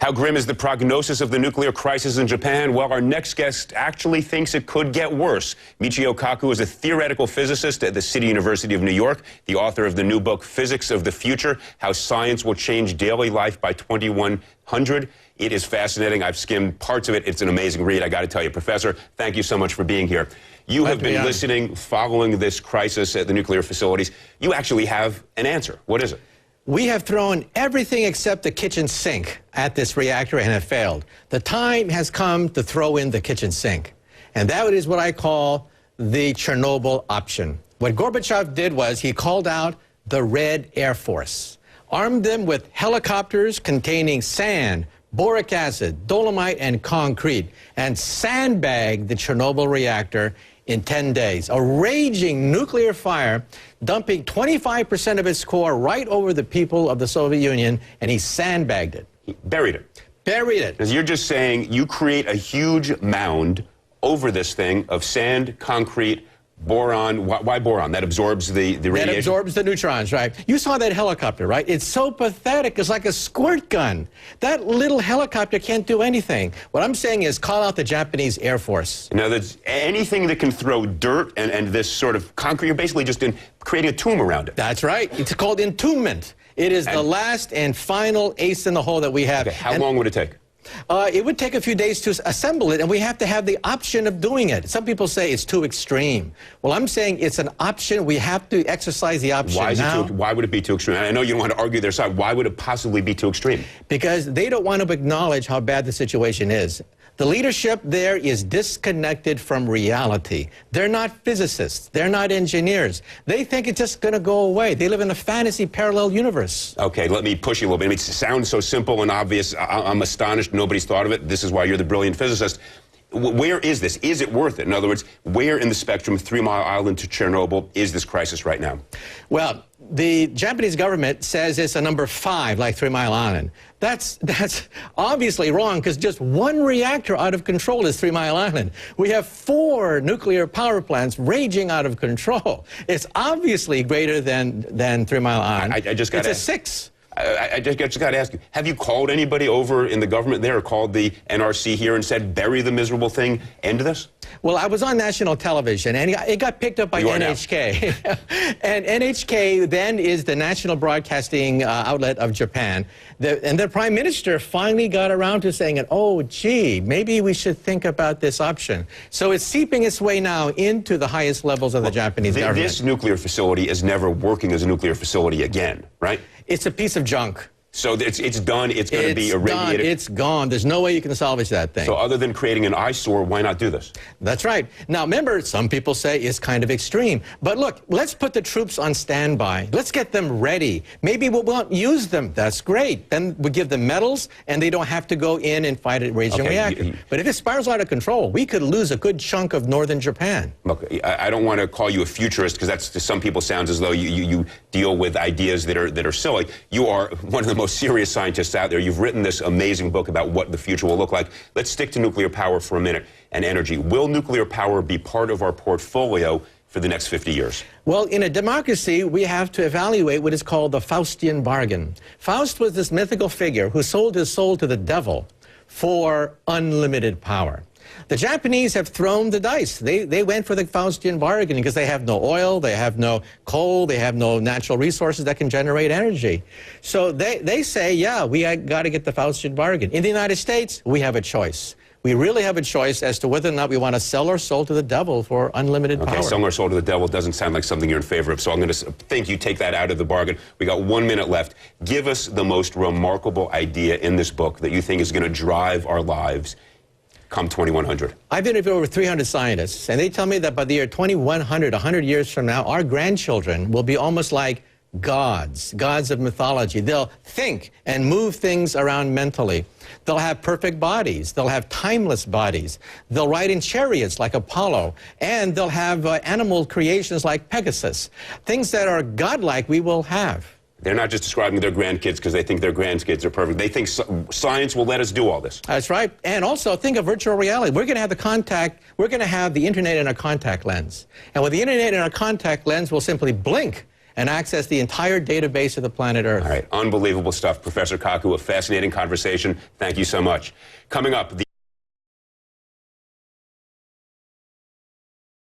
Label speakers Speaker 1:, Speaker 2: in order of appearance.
Speaker 1: How grim is the prognosis of the nuclear crisis in Japan? Well, our next guest actually thinks it could get worse. Michio Kaku is a theoretical physicist at the City University of New York, the author of the new book, Physics of the Future, How Science Will Change Daily Life by 2100. It is fascinating. I've skimmed parts of it. It's an amazing read, I got to tell you. Professor, thank you so much for being here. You have been listening, following this crisis at the nuclear facilities. You actually have an answer. What is it?
Speaker 2: We have thrown everything except the kitchen sink at this reactor and have failed. The time has come to throw in the kitchen sink. And that is what I call the Chernobyl option. What Gorbachev did was he called out the Red Air Force, armed them with helicopters containing sand, boric acid, dolomite, and concrete, and sandbagged the Chernobyl reactor in 10 days. A raging nuclear fire, dumping 25% of its core right over the people of the Soviet Union, and he sandbagged it.
Speaker 1: He buried it.
Speaker 2: Buried it.
Speaker 1: As you're just saying, you create a huge mound over this thing of sand, concrete, boron. Why boron? That absorbs the radiation?
Speaker 2: That absorbs the neutrons, right? You saw that helicopter, right? It's so pathetic. It's like a squirt gun. That little helicopter can't do anything. What I'm saying is call out the Japanese Air Force.
Speaker 1: Now, there's anything that can throw dirt and this sort of concrete, you're basically just creating a tomb around it.
Speaker 2: That's right. It's called entombment. It is the last and final ace in the hole that we have.
Speaker 1: Okay, how long would it take?
Speaker 2: It would take a few days to assemble it, and we have to have the option of doing it. Some people say it's too extreme. Well, I'm saying it's an option. We have to exercise the option now.
Speaker 1: Why would it be too extreme? I know you don't want to argue their side. Why would it possibly be too extreme?
Speaker 2: Because they don't want to acknowledge how bad the situation is. The leadership there is disconnected from reality. They're not physicists. They're not engineers. They think it's just going to go away. They live in a fantasy parallel universe.
Speaker 1: Okay, let me push you a little bit. I mean, it sounds so simple and obvious. I'm astonished nobody's thought of it. This is why you're the brilliant physicist. Where is this? Is it worth it? In other words, where in the spectrum, 3 Mile Island to Chernobyl, is this crisis right now?
Speaker 2: Well, the Japanese government says it's a number 5, like 3 Mile Island. That's obviously wrong, because just one reactor out of control is 3 Mile Island. We have 4 nuclear power plants raging out of control. It's obviously greater than 3 Mile Island.
Speaker 1: I just got
Speaker 2: It's a 6.
Speaker 1: I just got to ask you, have you called anybody over in the government there, or called the NRC here and said, bury the miserable thing, end this?
Speaker 2: Well, I was on national television, and it got picked up by NHK. And NHK then is the national broadcasting outlet of Japan. And the prime minister finally got around to saying, oh, gee, maybe we should think about this option. So it's seeping its way now into the highest levels of the Japanese government.
Speaker 1: This nuclear facility is never working as a nuclear facility again, right?
Speaker 2: It's a piece of junk.
Speaker 1: So it's done. It's going to be irradiated.
Speaker 2: It's gone. There's no way you can salvage that thing.
Speaker 1: So other than creating an eyesore, why not do this?
Speaker 2: That's right. Now, remember, some people say it's kind of extreme. But look, let's put the troops on standby. Let's get them ready. Maybe we won't use them. That's great. Then we give them medals, and they don't have to go in and fight a raging reactor. But if it spirals out of control, we could lose a good chunk of northern Japan.
Speaker 1: Look, I don't want to call you a futurist, because that's, to some people, sounds as though you deal with ideas that are silly. You are one of the most serious scientists out there. You've written this amazing book about what the future will look like. Let's stick to nuclear power for a minute and energy. Will nuclear power be part of our portfolio for the next 50 years?
Speaker 2: Well, in a democracy, we have to evaluate what is called the Faustian bargain. Faust was this mythical figure who sold his soul to the devil for unlimited power. The Japanese have thrown the dice. They went for the Faustian bargain because they have no oil, they have no coal, they have no natural resources that can generate energy. So they say, yeah, we got to get the Faustian bargain. In the United States, we have a choice. We really have a choice as to whether or not we want to sell our soul to the devil for unlimited power.
Speaker 1: Okay, selling our soul to the devil doesn't sound like something you're in favor of, so I'm going to think you take that out of the bargain. We got 1 minute left. Give us the most remarkable idea in this book that you think is going to drive our lives come 2100.
Speaker 2: I've interviewed over 300 scientists, and they tell me that by the year 2100, 100 years from now, our grandchildren will be almost like gods of mythology. They'll think and move things around mentally. They'll have perfect bodies. They'll have timeless bodies. They'll ride in chariots like Apollo, and they'll have animal creations like Pegasus. Things that are godlike we will have.
Speaker 1: They're not just describing their grandkids because they think their grandkids are perfect. They think science will let us do all this.
Speaker 2: That's right. And also think of virtual reality. We're going to have the internet in our contact lens. And with the internet in our contact lens, we'll simply blink, and access the entire database of the planet Earth.
Speaker 1: All right, unbelievable stuff. Professor Kaku, a fascinating conversation. Thank you so much. Coming up,